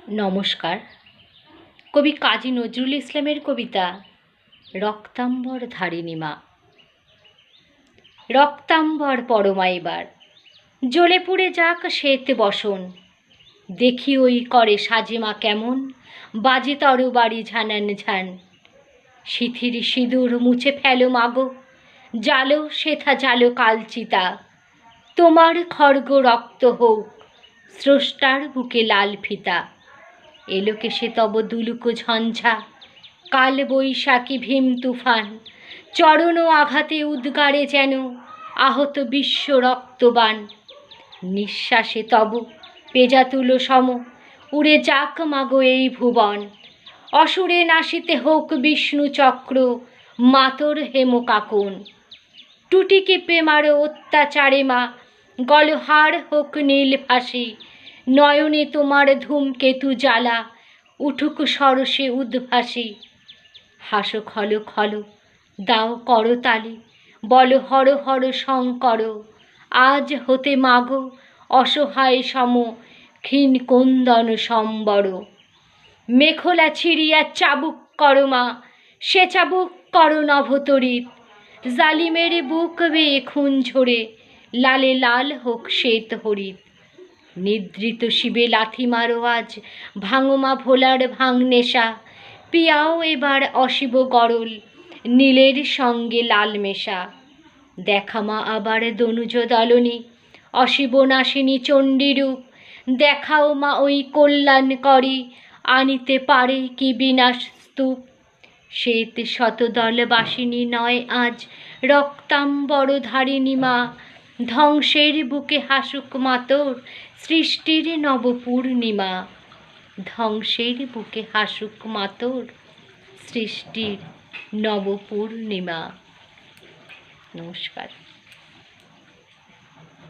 নমস্কার। কবি কাজী নজরুল ইসলামের কবিতা রক্তাম্বর ধারিণী মা। রক্তাম্বর পরমা এবার জ্বলে পুড়ে যাক শ্বেত বসন, দেখি ওই করে সাজে মা কেমন, বাজে তরবারি ঝানান ঝান। সিথির সিঁদুর মুছে ফেলো মাগো, জালো সেথা জালো কালচিতা, তোমার খর্গ রক্ত হোক স্রষ্টার বুকে লাল ফিতা। এলোকে সে তব দুলুকো ঝঞ্ঝা, কাল বৈশাখী ভীম তুফান, চরণ আঘাতে উদ্গারে যেন আহত বিশ্ব রক্তবান। নিঃশ্বাসে তব পেজা তুলো সম, উড়ে যাক মাগো এই ভুবন, অসুরে নাশিতে হোক বিষ্ণু চক্র, মাতর হেম কাকন। টুটি কেঁপে মারো অত্যাচারে মা, গলহার হোক নীল ফাঁসি, নয়নে তোমার ধূমকেতু জ্বালা, উঠুক সরসে উদ্ভাসী। হাসো খল খল দাও করতালি, বল হর হর শঙ্কর, আজ হতে মাগো অসহায় সম ক্ষীণ ক্রন্দন সম্বর। মেখলা ছিঁড়িয়া চাবুক করো মা, সে চাবুক করো নভতরিত, জালিমের বুক বেয়ে খুন ঝরে লালে লাল হোক শ্বেত হরিত। নিদ্রিত শিবে লাথি মারো আজ, ভাঙো মা ভোলার ভাঙ নেশা, পিয়াও এবার অশিব গরল নীলের সঙ্গে লাল মেশা। দেখা মা আবার দনুজ দলনী, অশিব নাশিনী চণ্ডীরূপ, দেখাও মা ওই কল্যাণকরী, আনিতে পারে কি বিনাশ স্তূপ। শ্বেত শতদল বাসিনী নয় আজ রক্তাম্বর ধারিণী মা, ধ্বংসের বুকে হাসুক মাতর সৃষ্টির নবপূর্ণিমা। ধ্বংসের বুকে হাসুক মাতর সৃষ্টির নবপূর্ণিমা। নমস্কার।